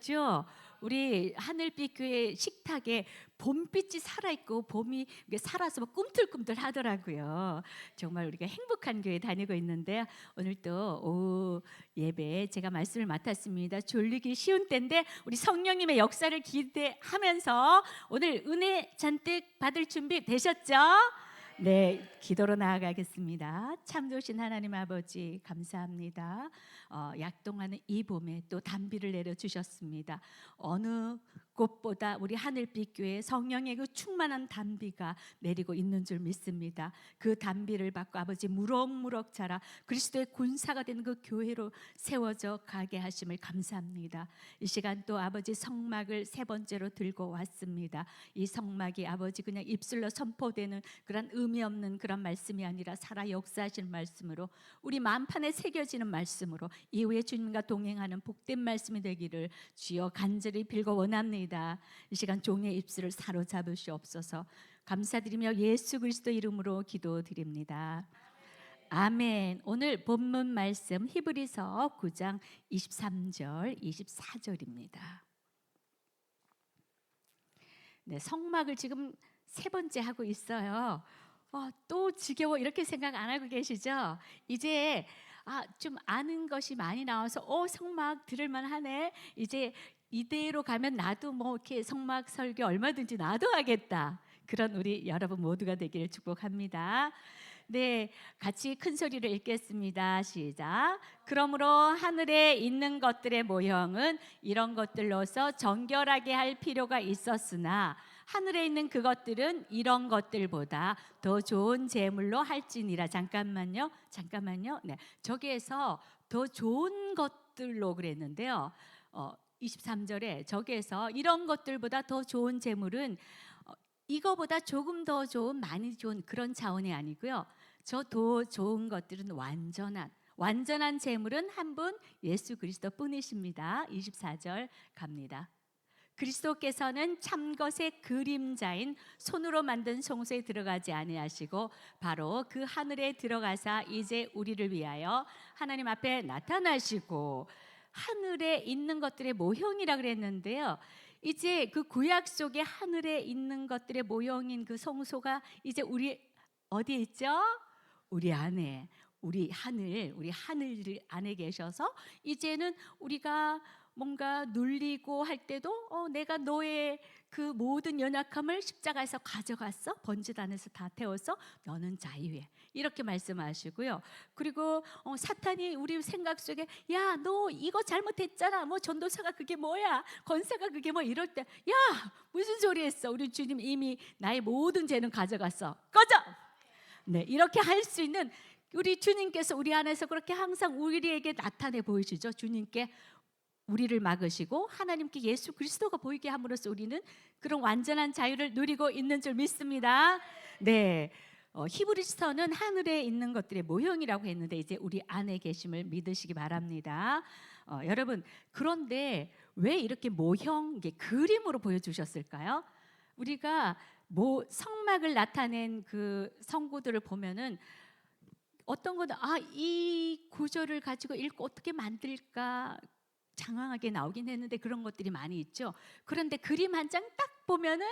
죠. 우리 하늘빛 교회 식탁에 봄빛이 살아있고 봄이 이게 살아서 막 꿈틀꿈틀 하더라고요. 정말 우리가 행복한 교회 다니고 있는데 오늘 또 오후 예배 제가 말씀을 맡았습니다. 졸리기 쉬운 때인데 우리 성령님의 역사를 기대하면서 오늘 은혜 잔뜩 받을 준비 되셨죠? 네, 기도로 나아가겠습니다. 참 좋으신 하나님 아버지 감사합니다. 약동하는 이 봄에 또 단비를 내려주셨습니다. 어느 곳보다 우리 하늘빛 교회 성령의 그 충만한 단비가 내리고 있는 줄 믿습니다. 그 단비를 받고 아버지 무럭무럭 자라 그리스도의 군사가 되는 그 교회로 세워져 가게 하심을 감사합니다. 이 시간 또 아버지 성막을 세 번째로 들고 왔습니다. 이 성막이 아버지 그냥 입술로 선포되는 그런 의미 없는 그런 말씀이 아니라 살아 역사하시는 말씀으로 우리 만판에 새겨지는 말씀으로 이후에 주님과 동행하는 복된 말씀이 되기를 주여 간절히 빌고 원합니다. 이 시간 종의 입술을 사로잡으시옵소서. 감사드리며 예수 그리스도 이름으로 기도드립니다. 아멘. 오늘 본문 말씀 히브리서 9장 23절 24절입니다. 네, 성막을 지금 세 번째 하고 있어요. 또 지겨워 이렇게 생각 안 하고 계시죠? 이제 좀 아는 것이 많이 나와서 성막 들을만 하네. 이제 이대로 가면 나도 뭐 이렇게 성막 설교 얼마든지 나도 하겠다. 그런 우리 여러분 모두가 되기를 축복합니다. 네, 같이 큰 소리로 읽겠습니다. 시작. 그러므로 하늘에 있는 것들의 모형은 이런 것들로서 정결하게 할 필요가 있었으나 하늘에 있는 그것들은 이런 것들보다 더 좋은 제물로 할지니라. 잠깐만요. 네, 저기에서 더 좋은 것들로 그랬는데요. 23절에 저기에서 이런 것들보다 더 좋은 제물은 이거보다 조금 더 좋은, 많이 좋은 그런 차원이 아니고요. 저 더 좋은 것들은 완전한 제물은 한 분 예수 그리스도 뿐이십니다. 24절 갑니다. 그리스도께서는 참것의 그림자인 손으로 만든 성소에 들어가지 아니하시고 바로 그 하늘에 들어가사 이제 우리를 위하여 하나님 앞에 나타나시고 하늘에 있는 것들의 모형이라 그랬는데요. 이제 그 구약 속에 하늘에 있는 것들의 모형인 그 성소가 이제 우리 어디에 있죠? 우리 안에, 우리 하늘 안에 계셔서 이제는 우리가 뭔가 눌리고 할 때도 내가 너의 그 모든 연약함을 십자가에서 가져갔어. 번짓 안에서 다 태워서 너는 자유해. 이렇게 말씀하시고요. 그리고 사탄이 우리 생각 속에 야, 너 이거 잘못했잖아. 뭐 전도사가 그게 뭐야? 권세가 그게 뭐 이럴 때 야, 무슨 소리 했어? 우리 주님 이미 나의 모든 죄는 가져갔어. 꺼져! 네, 이렇게 할 수 있는 우리 주님께서 우리 안에서 그렇게 항상 우리에게 나타내 보이시죠. 주님께 우리를 막으시고 하나님께 예수 그리스도가 보이게 함으로써 우리는 그런 완전한 자유를 누리고 있는 줄 믿습니다. 네, 히브리서는 하늘에 있는 것들의 모형이라고 했는데 이제 우리 안에 계심을 믿으시기 바랍니다. 여러분, 그런데 왜 이렇게 모형, 이게 그림으로 보여주셨을까요? 우리가 성막을 나타낸 그 성구들을 보면은 어떤 거는 이 구조를 가지고 읽고 어떻게 만들까 장황하게 나오긴 했는데 그런 것들이 많이 있죠. 그런데 그림 한 장 딱 보면은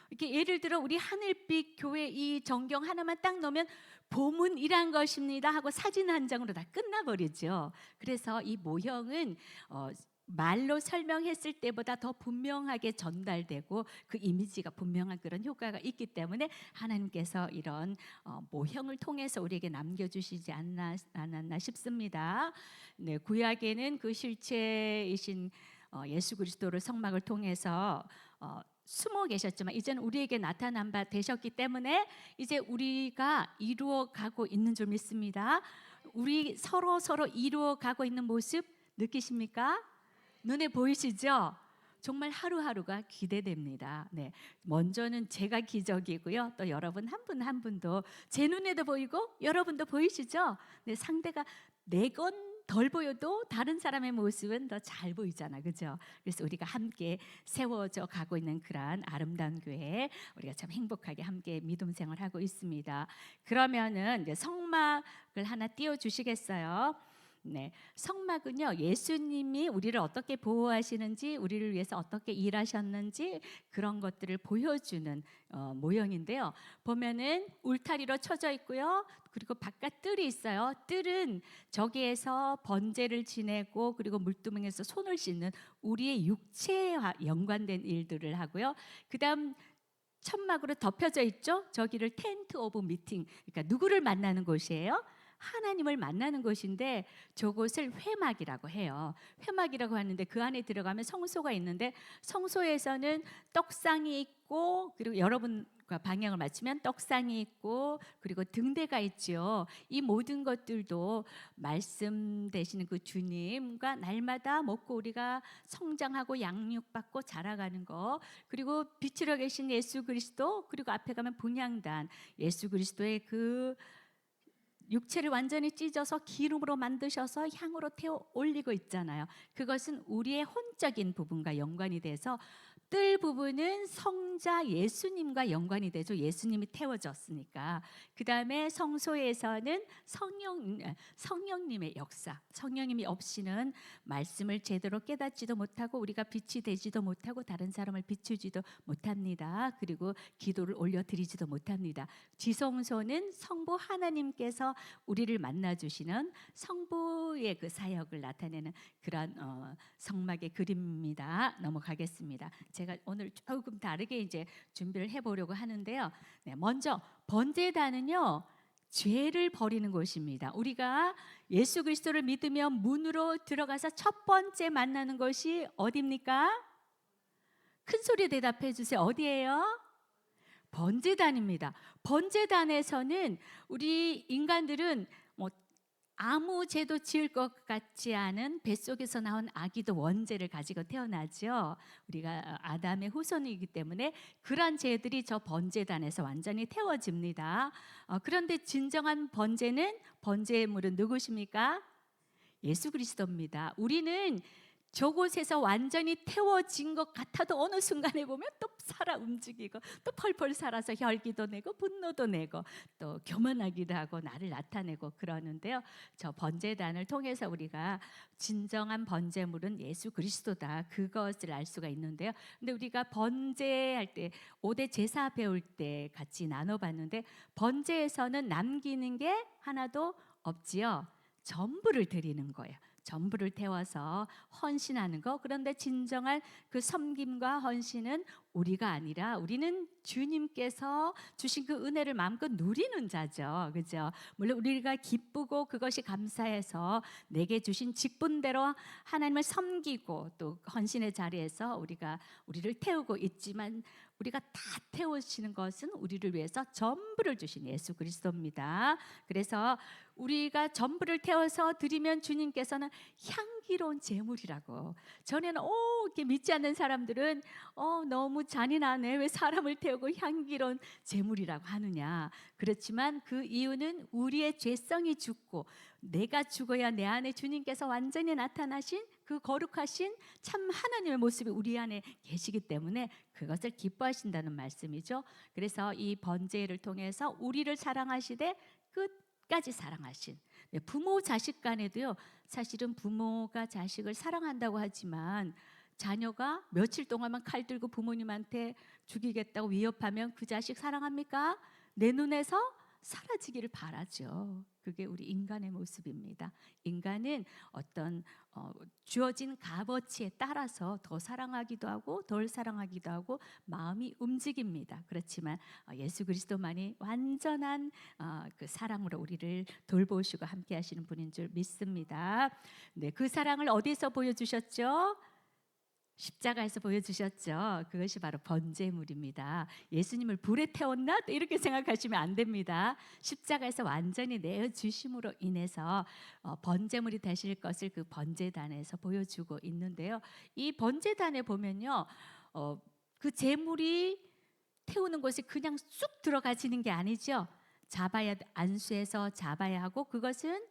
이렇게 예를 들어 우리 하늘빛 교회 이 전경 하나만 딱 넣으면 보문이란 것입니다 하고 사진 한 장으로 다 끝나버리죠. 그래서 이 모형은 말로 설명했을 때보다 더 분명하게 전달되고 그 이미지가 분명한 그런 효과가 있기 때문에 하나님께서 이런 모형을 통해서 우리에게 남겨주시지 않았나 싶습니다. 네, 구약에는 그 실체이신 예수 그리스도를 성막을 통해서 숨어 계셨지만 이제는 우리에게 나타난 바 되셨기 때문에 이제 우리가 이루어가고 있는 줄 믿습니다. 우리 서로 이루어 가고 있는 모습 느끼십니까? 눈에 보이시죠? 정말 하루하루가 기대됩니다. 네, 먼저는 제가 기적이고요. 또 여러분 한 분 한 분도 제 눈에도 보이고 여러분도 보이시죠? 네, 상대가 내 건 덜 보여도 다른 사람의 모습은 더 잘 보이잖아, 그죠? 그래서 우리가 함께 세워져 가고 있는 그러한 아름다운 교회, 우리가 참 행복하게 함께 믿음 생활하고 있습니다. 그러면은 이제 성막을 하나 띄워 주시겠어요? 네, 성막은요, 예수님이 우리를 어떻게 보호하시는지, 우리를 위해서 어떻게 일하셨는지 그런 것들을 보여주는 모형인데요. 보면은 울타리로 쳐져 있고요. 그리고 바깥 뜰이 있어요. 뜰은 저기에서 번제를 지내고 그리고 물두멍에서 손을 씻는 우리의 육체와 연관된 일들을 하고요. 그다음 천막으로 덮여져 있죠. 저기를 텐트 오브 미팅, 그러니까 누구를 만나는 곳이에요? 하나님을 만나는 곳인데 저곳을 회막이라고 해요. 회막이라고 하는데 그 안에 들어가면 성소가 있는데 성소에서는 떡상이 있고 그리고 여러분과 방향을 맞추면 떡상이 있고 그리고 등대가 있죠. 이 모든 것들도 말씀 되시는 그 주님과 날마다 먹고 우리가 성장하고 양육받고 자라가는 거, 그리고 빛으로 계신 예수 그리스도, 그리고 앞에 가면 분향단, 예수 그리스도의 그 육체를 완전히 찢어서 기름으로 만드셔서 향으로 태워 올리고 있잖아요. 그것은 우리의 혼적인 부분과 연관이 돼서 뜰 부분은 성자 예수님과 연관이 되죠. 예수님이 태워졌으니까. 그 다음에 성소에서는 성령님의 역사, 성령님이 없이는 말씀을 제대로 깨닫지도 못하고 우리가 빛이 되지도 못하고 다른 사람을 비추지도 못합니다. 그리고 기도를 올려드리지도 못합니다. 지성소는 성부 하나님께서 우리를 만나주시는 성부의 그 사역을 나타내는 그런 성막의 그림입니다. 넘어가겠습니다. 제가 오늘 조금 다르게 이제 준비를 해보려고 하는데요. 네, 먼저 번제단은요, 죄를 버리는 곳입니다. 우리가 예수 그리스도를 믿으며 문으로 들어가서 첫 번째 만나는 것이 어디입니까? 큰 소리 대답해 주세요. 어디예요? 번제단입니다. 번제단에서는 우리 인간들은 뭐 아무 죄도 지을 것 같지 않은 뱃속에서 나온 아기도 원죄를 가지고 태어나죠. 우리가 아담의 후손이기 때문에 그런 죄들이 저 번제단에서 완전히 태워집니다. 그런데 진정한 번제는, 번제물은 누구십니까? 예수 그리스도입니다. 우리는 저곳에서 완전히 태워진 것 같아도 어느 순간에 보면 또 살아 움직이고 또 펄펄 살아서 혈기도 내고 분노도 내고 또 교만하기도 하고 나를 나타내고 그러는데요. 저 번제단을 통해서 우리가 진정한 번제물은 예수 그리스도다, 그것을 알 수가 있는데요. 근데 우리가 번제할 때 5대 제사 배울 때 같이 나눠봤는데 번제에서는 남기는 게 하나도 없지요. 전부를 드리는 거예요. 전부를 태워서 헌신하는 거. 그런데 진정한 그 섬김과 헌신은 우리가 아니라 우리는 주님께서 주신 그 은혜를 마음껏 누리는 자죠. 그죠? 물론 우리가 기쁘고 그것이 감사해서 내게 주신 직분대로 하나님을 섬기고 또 헌신의 자리에서 우리를 태우고 있지만 우리가 다 태우시는 것은 우리를 위해서 전부를 주신 예수 그리스도입니다. 그래서 우리가 전부를 태워서 드리면 주님께서는 향기로운 제물이라고. 전에는 이렇게 믿지 않는 사람들은 너무 잔인하네, 왜 사람을 태우고 향기로운 제물이라고 하느냐. 그렇지만 그 이유는 우리의 죄성이 죽고 내가 죽어야 내 안에 주님께서 완전히 나타나신 그 거룩하신 참 하나님의 모습이 우리 안에 계시기 때문에 그것을 기뻐하신다는 말씀이죠. 그래서 이 번제를 통해서 우리를 사랑하시되 끝까지 사랑하신, 부모 자식 간에도요, 사실은 부모가 자식을 사랑한다고 하지만 자녀가 며칠 동안만 칼 들고 부모님한테 죽이겠다고 위협하면 그 자식 사랑합니까? 내 눈에서 사라지기를 바라죠. 그게 우리 인간의 모습입니다. 인간은 어떤 주어진 값어치에 따라서 더 사랑하기도 하고 덜 사랑하기도 하고 마음이 움직입니다. 그렇지만 예수 그리스도만이 완전한 그 사랑으로 우리를 돌보시고 함께 하시는 분인 줄 믿습니다. 네, 그 사랑을 어디서 보여주셨죠? 십자가에서 보여주셨죠. 그것이 바로 번제물입니다. 예수님을 불에 태웠나? 이렇게 생각하시면 안 됩니다. 십자가에서 완전히 내어주심으로 인해서 번제물이 되실 것을 그 번제단에서 보여주고 있는데요. 이 번제단에 보면요, 그 제물이 태우는 곳이 그냥 쑥 들어가지는 게 아니죠. 안수해서 잡아야 하고 그것은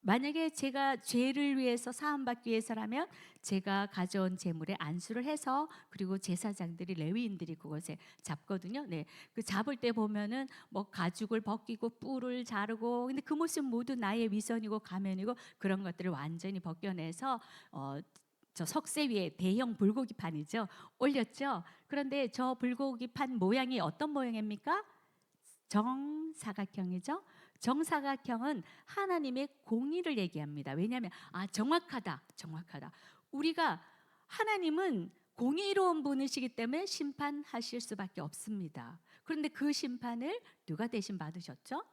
만약에 제가 죄를 위해서 사함받기 위해서라면 제가 가져온 재물에 안수를 해서, 그리고 제사장들이, 레위인들이 그것에 잡거든요. 네, 그 잡을 때 보면은 뭐 가죽을 벗기고 뿔을 자르고, 근데 그 모습 모두 나의 위선이고 가면이고 그런 것들을 완전히 벗겨내서 저 석쇠 위에 대형 불고기판이죠, 올렸죠. 그런데 저 불고기판 모양이 어떤 모양입니까? 정사각형이죠. 정사각형은 하나님의 공의를 얘기합니다. 왜냐하면 정확하다, 정확하다. 우리가, 하나님은 공의로운 분이시기 때문에 심판하실 수밖에 없습니다. 그런데 그 심판을 누가 대신 받으셨죠?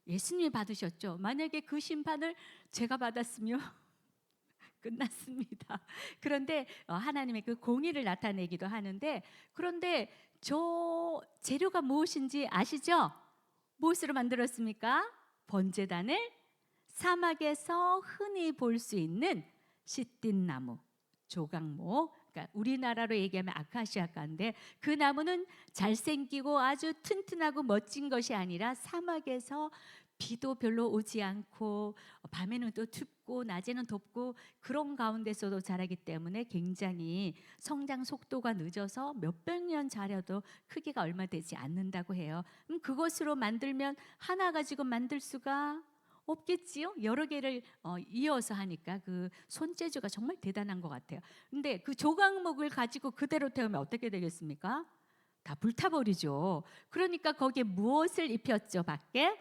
예수님이 받으셨죠. 만약에 그 심판을 제가 받았으면 끝났습니다. 그런데 하나님의 그 공의를 나타내기도 하는데, 그런데 저 재료가 무엇인지 아시죠? 무엇으로 만들었습니까? 번제단을 사막에서 흔히 볼 수 있는 시띠나무, 조각목, 그러니까 우리나라로 얘기하면 아카시아가인데, 그 나무는 잘생기고 아주 튼튼하고 멋진 것이 아니라 사막에서 비도 별로 오지 않고 밤에는 또 춥고 낮에는 덥고 그런 가운데서도 자라기 때문에 굉장히 성장 속도가 늦어서 몇백 년 자라도 크기가 얼마 되지 않는다고 해요. 그것으로 만들면 하나 가지고 만들 수가 없겠지요. 여러 개를 이어서 하니까 그 손재주가 정말 대단한 것 같아요. 근데 그 조각목을 가지고 그대로 태우면 어떻게 되겠습니까? 다 불타버리죠. 그러니까 거기에 무엇을 입혔죠? 밖에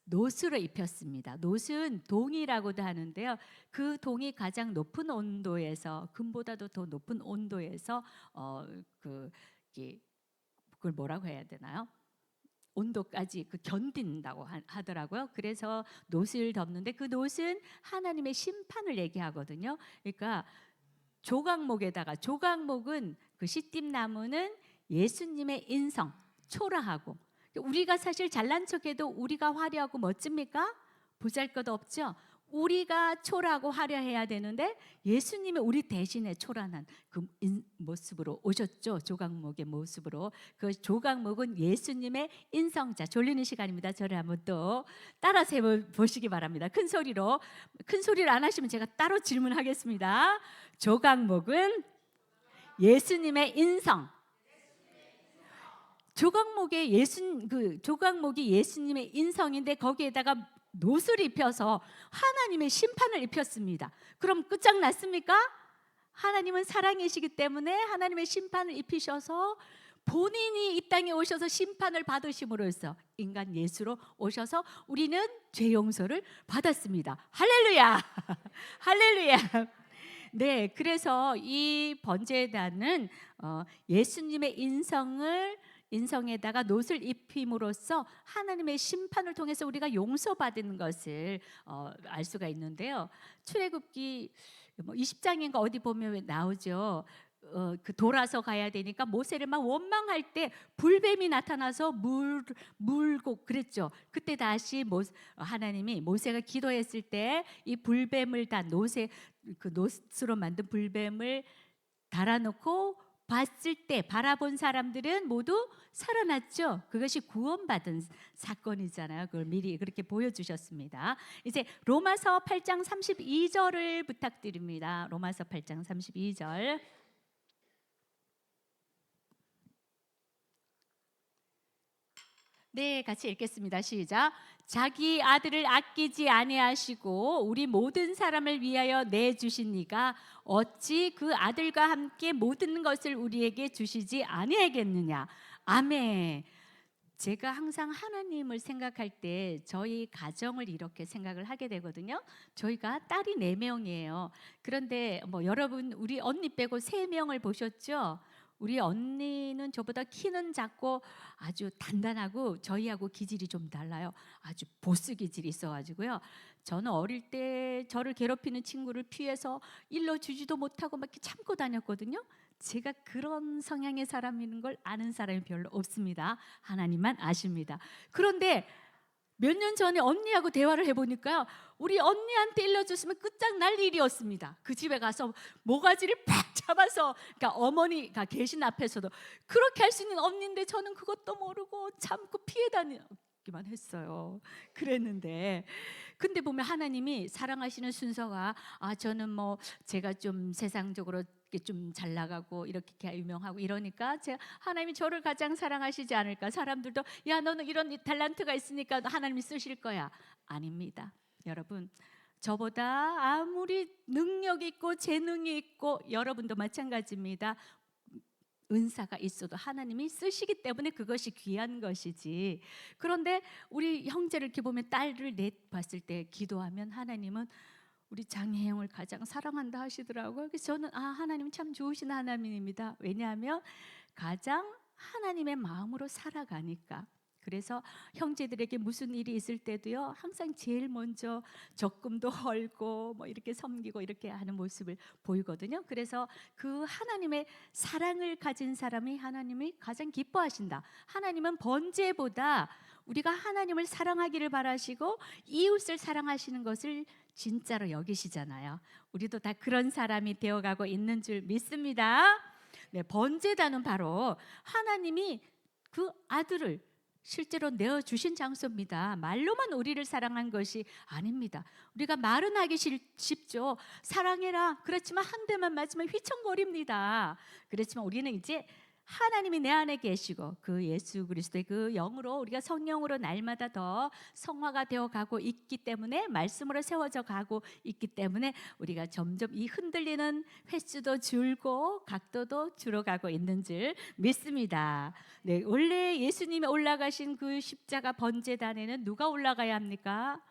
노스를 입혔습니다. 노스는 동이라고도 하는데요. 그 동이 가장 높은 온도에서, 금보다도 더 높은 온도에서 그걸 뭐라고 해야 되나요? 온도까지 견딘다고 하더라고요. 그래서 노스를 덮는데, 그 노스는 하나님의 심판을 얘기하거든요. 그러니까 조각목에다가, 조각목은 그 시띠나무는 예수님의 인성, 초라하고, 우리가 사실 잘난 척해도 우리가 화려하고 멋집니까? 보잘것 없죠. 우리가 초라하고 화려해야 되는데 예수님이 우리 대신에 초라한 그 모습으로 오셨죠. 조각목의 모습으로. 그 조각목은 예수님의 인성자. 졸리는 시간입니다. 저를 한번 또 따라서 보시기 바랍니다. 큰 소리로. 큰 소리를 안 하시면 제가 따로 질문하겠습니다. 조각목은 예수님의 인성. 조각목이 예수님의 인성인데 거기에다가 노스를 입혀서 하나님의 심판을 입혔습니다. 그럼 끝장났습니까? 하나님은 사랑이시기 때문에 하나님의 심판을 입히셔서 본인이 이 땅에 오셔서 심판을 받으심으로써 인간 예수로 오셔서 우리는 죄 용서를 받았습니다. 할렐루야. 할렐루야. 네, 그래서 이 번제단은 예수님의 인성에다가 노스를 입힘으로써 하나님의 심판을 통해서 우리가 용서받은 것을 알 수가 있는데요. 출애굽기 20장인가 어디 보면 나오죠. 그 돌아서 가야 되니까 모세를 막 원망할 때 불뱀이 나타나서 물고 그랬죠. 그때 다시 하나님이 모세가 기도했을 때 이 불뱀을 다 노스로 만든 불뱀을 달아놓고 봤을 때 바라본 사람들은 모두 살아났죠. 그것이 구원받은 사건이잖아요. 그걸 미리 그렇게 보여주셨습니다. 이제 로마서 8장 32절을 부탁드립니다. 로마서 8장 32절. 네, 같이 읽겠습니다. 시작. 자기 아들을 아끼지 아니하시고 우리 모든 사람을 위하여 내주신 이가 어찌 그 아들과 함께 모든 것을 우리에게 주시지 아니하겠느냐. 아멘. 제가 항상 하나님을 생각할 때 저희 가정을 이렇게 생각을 하게 되거든요. 저희가 딸이 4명이에요. 그런데 여러분 우리 언니 빼고 3명을 보셨죠? 우리 언니는 저보다 키는 작고 아주 단단하고 저희하고 기질이 좀 달라요. 아주 보스 기질이 있어가지고요. 저는 어릴 때 저를 괴롭히는 친구를 피해서 일러주지도 못하고 막 이렇게 참고 다녔거든요. 제가 그런 성향의 사람인 걸 아는 사람이 별로 없습니다. 하나님만 아십니다. 그런데 몇 년 전에 언니하고 대화를 해보니까요, 우리 언니한테 일러줬으면 끝장날 일이었습니다. 그 집에 가서 모가지를 팍 잡아서, 그러니까 어머니가 계신 앞에서도 그렇게 할 수 있는 언니인데 저는 그것도 모르고 참고 피해 다니기만 했어요. 그랬는데 근데 보면 하나님이 사랑하시는 순서가 저는 뭐 제가 좀 세상적으로 이렇게 좀 잘 나가고 이렇게 유명하고 이러니까 하나님이 저를 가장 사랑하시지 않을까? 사람들도 야 너는 이런 달란트가 있으니까 하나님이 쓰실 거야. 아닙니다. 여러분, 저보다 아무리 능력 있고 재능이 있고 여러분도 마찬가지입니다. 은사가 있어도 하나님이 쓰시기 때문에 그것이 귀한 것이지. 그런데 우리 형제를 이렇게 보면 딸을 봤을 때 기도하면 하나님은 우리 장혜영을 가장 사랑한다 하시더라고요. 그래서 저는 하나님 참 좋으신 하나님입니다. 왜냐하면 가장 하나님의 마음으로 살아가니까. 그래서 형제들에게 무슨 일이 있을 때도요, 항상 제일 먼저 적금도 헐고 뭐 이렇게 섬기고 이렇게 하는 모습을 보이거든요. 그래서 그 하나님의 사랑을 가진 사람이 하나님이 가장 기뻐하신다. 하나님은 번제보다 우리가 하나님을 사랑하기를 바라시고 이웃을 사랑하시는 것을 진짜로 여기시잖아요. 우리도 다 그런 사람이 되어가고 있는 줄 믿습니다. 네, 번제단은 바로 하나님이 그 아들을 실제로 내어주신 장소입니다. 말로만 우리를 사랑한 것이 아닙니다. 우리가 말은 하기 쉽죠. 사랑해라. 그렇지만 한 대만 맞으면 휘청거립니다. 그렇지만 우리는 이제 하나님이 내 안에 계시고 그 예수 그리스도의 그 영으로 우리가 성령으로 날마다 더 성화가 되어 가고 있기 때문에, 말씀으로 세워져 가고 있기 때문에 우리가 점점 이 흔들리는 횟수도 줄고 각도도 줄어가고 있는 줄 믿습니다. 네, 원래 예수님이 올라가신 그 십자가 번제단에는 누가 올라가야 합니까?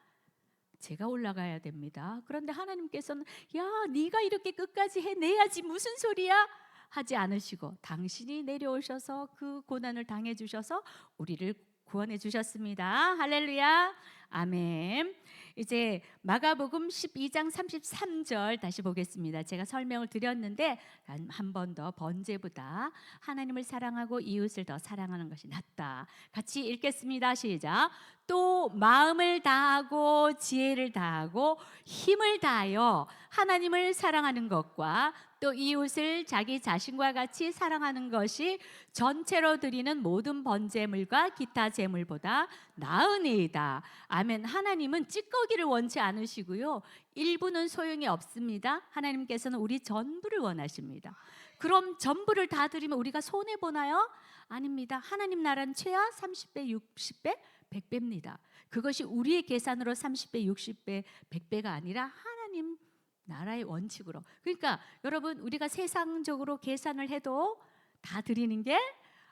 제가 올라가야 됩니다. 그런데 하나님께서는 야, 네가 이렇게 끝까지 해내야지 무슨 소리야? 하지 않으시고 당신이 내려오셔서 그 고난을 당해 주셔서 우리를 구원해 주셨습니다. 할렐루야. 아멘. 이제 마가복음 12장 33절 다시 보겠습니다. 제가 설명을 드렸는데 한 번 더 번제보다 하나님을 사랑하고 이웃을 더 사랑하는 것이 낫다. 같이 읽겠습니다. 시작. 또 마음을 다하고 지혜를 다하고 힘을 다하여 하나님을 사랑하는 것과 또 이웃을 자기 자신과 같이 사랑하는 것이 전체로 드리는 모든 번제물과 기타 제물보다 나으니이다. 아멘. 하나님은 찌꺼기를 원치 않으시고요, 일부는 소용이 없습니다. 하나님께서는 우리 전부를 원하십니다. 그럼 전부를 다 드리면 우리가 손해 보나요? 아닙니다. 하나님 나라는 최하 30배, 60배, 100배입니다. 그것이 우리의 계산으로 30배, 60배, 100배가 아니라 하나님 나라의 원칙으로. 그러니까 여러분, 우리가 세상적으로 계산을 해도 다 드리는 게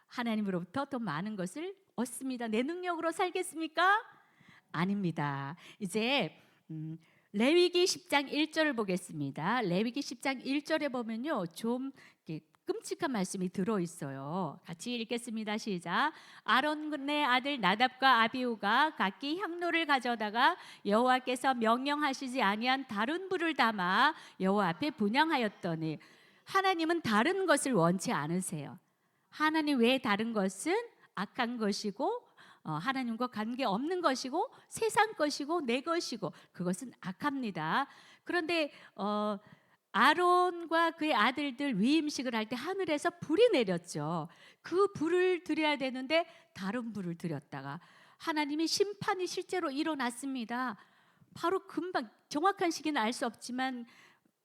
하나님으로부터 더 많은 것을 얻습니다. 내 능력으로 살겠습니까? 아닙니다. 이제 레위기 10장 1절을 보겠습니다. 레위기 10장 1절에 보면요, 좀 끔찍한 말씀이 들어있어요. 같이 읽겠습니다. 시작. 아론의 아들 나답과 아비후가 각기 향로를 가져다가 여호와께서 명령하시지 아니한 다른 불을 담아 여호와 앞에 분향하였더니, 하나님은 다른 것을 원치 않으세요. 하나님 외에 다른 것은 악한 것이고 하나님과 관계없는 것이고 세상 것이고 내 것이고 그것은 악합니다. 그런데 아론과 그의 아들들 위임식을 할 때 하늘에서 불이 내렸죠. 그 불을 드려야 되는데 다른 불을 드렸다가 하나님이 심판이 실제로 일어났습니다. 바로 금방, 정확한 시기는 알 수 없지만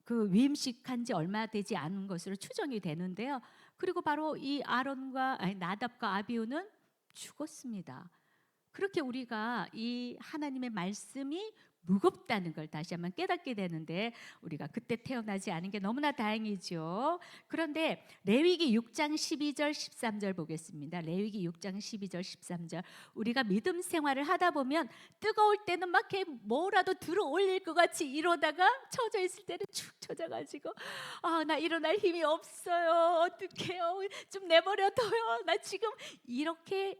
그 위임식한 지 얼마 되지 않은 것으로 추정이 되는데요. 그리고 바로 이 나답과 아비후는 죽었습니다. 그렇게 우리가 이 하나님의 말씀이 무겁다는 걸 다시 한번 깨닫게 되는데, 우리가 그때 태어나지 않은 게 너무나 다행이죠. 그런데 레위기 6장 12절 13절 보겠습니다. 레위기 6장 12절 13절. 우리가 믿음 생활을 하다 보면 뜨거울 때는 막 이렇게 뭐라도 들어 올릴 것 같이 이러다가 처져 있을 때는 축 처져가지고 나 일어날 힘이 없어요. 어떡해요. 좀 내버려둬요. 나 지금 이렇게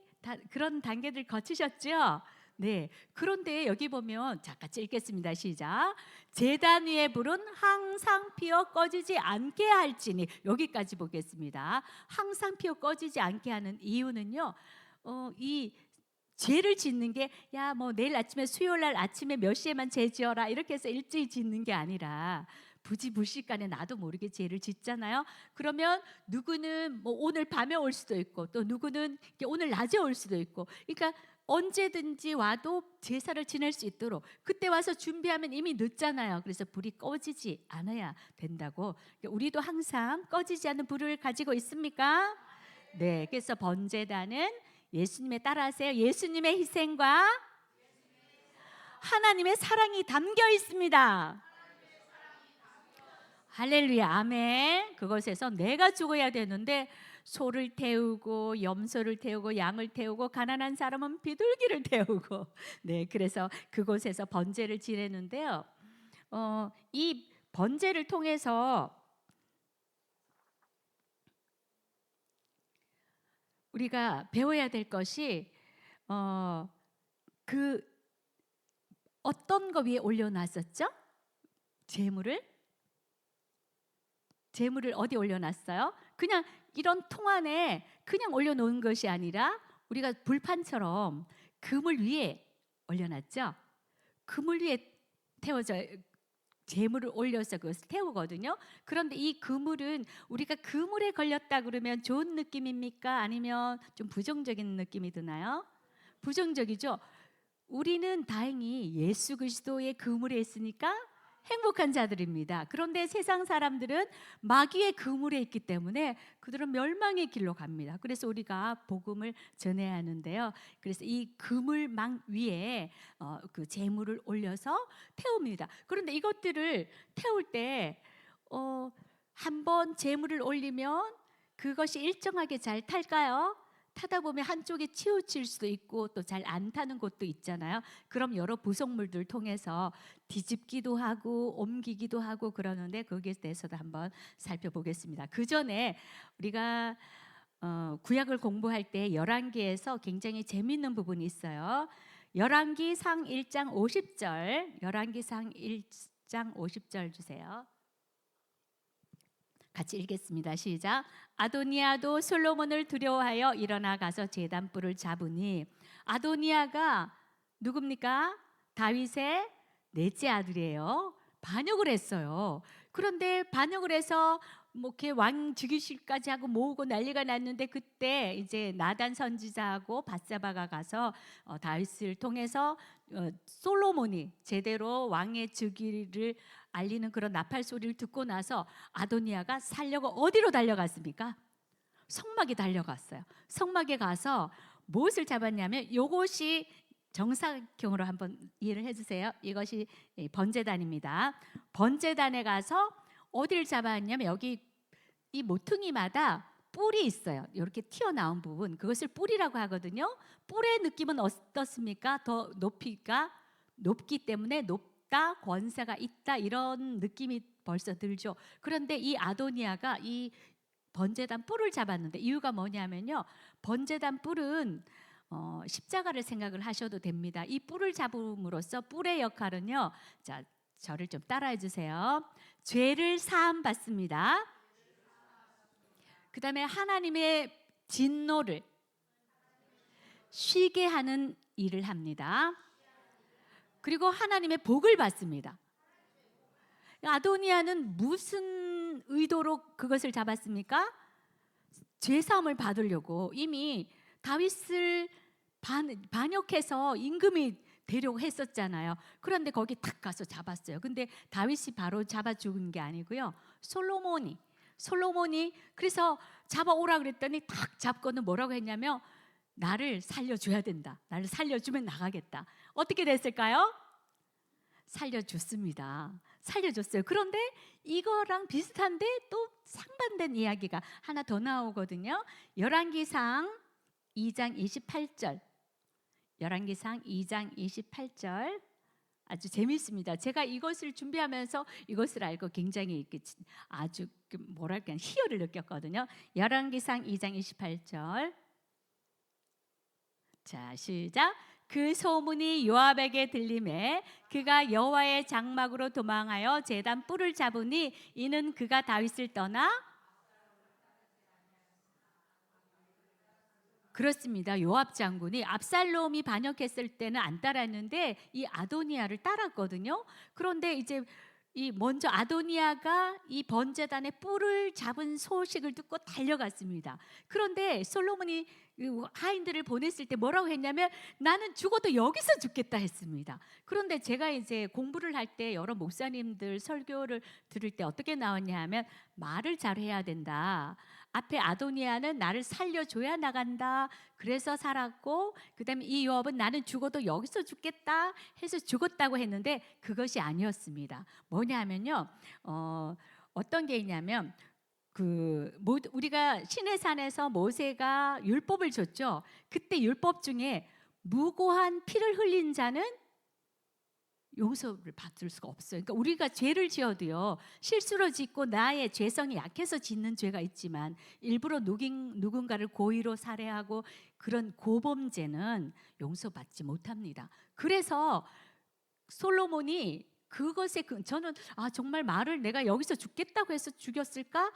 그런 단계들 거치셨죠? 네. 그런데 여기 보면 같이 읽겠습니다. 시작. 제단 위의 불은 항상 피어 꺼지지 않게 할지니, 여기까지 보겠습니다. 항상 피어 꺼지지 않게 하는 이유는요, 이 죄를 짓는 게 뭐 내일 아침에 수요일 날 아침에 몇 시에만 죄 지어라 이렇게 해서 일찍 짓는 게 아니라 부지불식간에 나도 모르게 죄를 짓잖아요. 그러면 누구는 뭐 오늘 밤에 올 수도 있고 또 누구는 오늘 낮에 올 수도 있고, 그러니까 언제든지 와도 제사를 지낼 수 있도록 그때 와서 준비하면 이미 늦잖아요. 그래서 불이 꺼지지 않아야 된다고. 우리도 항상 꺼지지 않는 불을 가지고 있습니까? 네, 그래서 번제단은 예수님에 따라하세요. 예수님의 희생과 하나님의 사랑이 담겨 있습니다. 할렐루야, 아멘. 그것에서 내가 죽어야 되는데 소를 태우고 염소를 태우고 양을 태우고 가난한 사람은 비둘기를 태우고 네, 그래서 그곳에서 번제를 지내는데요. 이 번제를 통해서 우리가 배워야 될 것이 그 어떤 거 위에 올려놨었죠? 재물을 어디 올려놨어요? 그냥 이런 통 안에 그냥 올려놓은 것이 아니라 우리가 불판처럼 그물 위에 올려놨죠. 그물 위에 태워져 재물을 올려서 그것을 태우거든요. 그런데 이 그물은 우리가 그물에 걸렸다 그러면 좋은 느낌입니까? 아니면 좀 부정적인 느낌이 드나요? 부정적이죠. 우리는 다행히 예수 그리스도의 그물에 있으니까 행복한 자들입니다. 그런데 세상 사람들은 마귀의 그물에 있기 때문에 그들은 멸망의 길로 갑니다. 그래서 우리가 복음을 전해야 하는데요. 그래서 이 그물망 위에 그 재물을 올려서 태웁니다. 그런데 이것들을 태울 때 한번 재물을 올리면 그것이 일정하게 잘 탈까요? 타다 보면 한쪽에 치우칠 수도 있고 또 잘 안 타는 곳도 있잖아요. 그럼 여러 부속물들을 통해서 뒤집기도 하고 옮기기도 하고 그러는데 거기에 대해서도 한번 살펴보겠습니다. 그 전에 우리가 구약을 공부할 때 열왕기에서 굉장히 재미있는 부분이 있어요. 열왕기상 1장 50절, 열왕기상 1장 50절 주세요. 같이 읽겠습니다. 시작. 아도니아도 솔로몬을 두려워하여 일어나 가서 제단 뿔을 잡으니 아도니아가 누굽니까? 다윗의 넷째 아들이에요. 반역을 했어요. 그런데 반역을 해서 뭐 이렇게 왕 즉위식까지 하고 모으고 난리가 났는데 그때 이제 나단 선지자하고 밧세바가 가서 다윗을 통해서 솔로몬이 제대로 왕의 즉위를 알리는 그런 나팔 소리를 듣고 나서 아도니아가 살려고 어디로 달려갔습니까? 성막에 달려갔어요. 성막에 가서 무엇을 잡았냐면 이것이 정사경으로 한번 이해를 해주세요. 이것이 번제단입니다. 번제단에 가서 어디를 잡았냐면 여기 이 모퉁이마다 뿔이 있어요. 이렇게 튀어나온 부분, 그것을 뿔이라고 하거든요. 뿔의 느낌은 어떻습니까? 더 높이가 높기 때문에 높다, 권세가 있다 이런 느낌이 벌써 들죠. 그런데 이 아도니아가 이 번제단 뿔을 잡았는데 이유가 뭐냐면요. 번제단 뿔은 십자가를 생각을 하셔도 됩니다. 이 뿔을 잡음으로써 뿔의 역할은요. 자, 저를 좀 따라해 주세요. 죄를 사함 받습니다. 그 다음에 하나님의 진노를 쉬게 하는 일을 합니다. 그리고 하나님의 복을 받습니다. 아도니아는 무슨 의도로 그것을 잡았습니까? 죄사함을 받으려고 이미 다윗을 반역해서 임금이 되려고 했었잖아요. 그런데 거기 탁 가서 잡았어요. 근데 다윗이 바로 잡아 죽은 게 아니고요. 솔로몬이 그래서 잡아오라 그랬더니 탁 잡고는 뭐라고 했냐면 나를 살려줘야 된다. 나를 살려주면 나가겠다. 어떻게 됐을까요? 살려줬습니다. 살려줬어요. 그런데 이거랑 비슷한데 또 상반된 이야기가 하나 더 나오거든요. 열왕기상 2장 28절. 열왕기상 2장 28절. 아주 재미있습니다. 제가 이것을 준비하면서 이것을 알고 굉장히 아주 뭐랄까 희열을 느꼈거든요. 열왕기상 2장 28절. 자, 시작. 그 소문이 요압에게 들림에 그가 여호와의 장막으로 도망하여 제단 뿔을 잡으니 이는 그가 다윗을 떠나 그렇습니다. 요압 장군이 압살롬이 반역했을 때는 안 따랐는데 이 아도니아를 따랐거든요. 그런데 이제 이 먼저 아도니아가 이 번제단의 뿔을 잡은 소식을 듣고 달려갔습니다. 그런데 솔로몬이 하인들을 보냈을 때 뭐라고 했냐면 나는 죽어도 여기서 죽겠다 했습니다. 그런데 제가 이제 공부를 할 때 여러 목사님들 설교를 들을 때 어떻게 나왔냐 하면 말을 잘해야 된다. 앞에 아도니아는 나를 살려줘야 나간다. 그래서 살았고 그다음에 이 요압은 나는 죽어도 여기서 죽겠다 해서 죽었다고 했는데 그것이 아니었습니다. 뭐냐면요. 어떤 게 있냐면 우리가 시내산에서 모세가 율법을 줬죠. 그때 율법 중에 무고한 피를 흘린 자는 용서를 받을 수가 없어요. 그러니까 우리가 죄를 지어도요, 실수로 짓고 나의 죄성이 약해서 짓는 죄가 있지만 일부러 누군가를 고의로 살해하고 그런 고범죄는 용서받지 못합니다. 그래서 솔로몬이 그것에 저는 정말 말을 내가 여기서 죽겠다고 해서 죽였을까?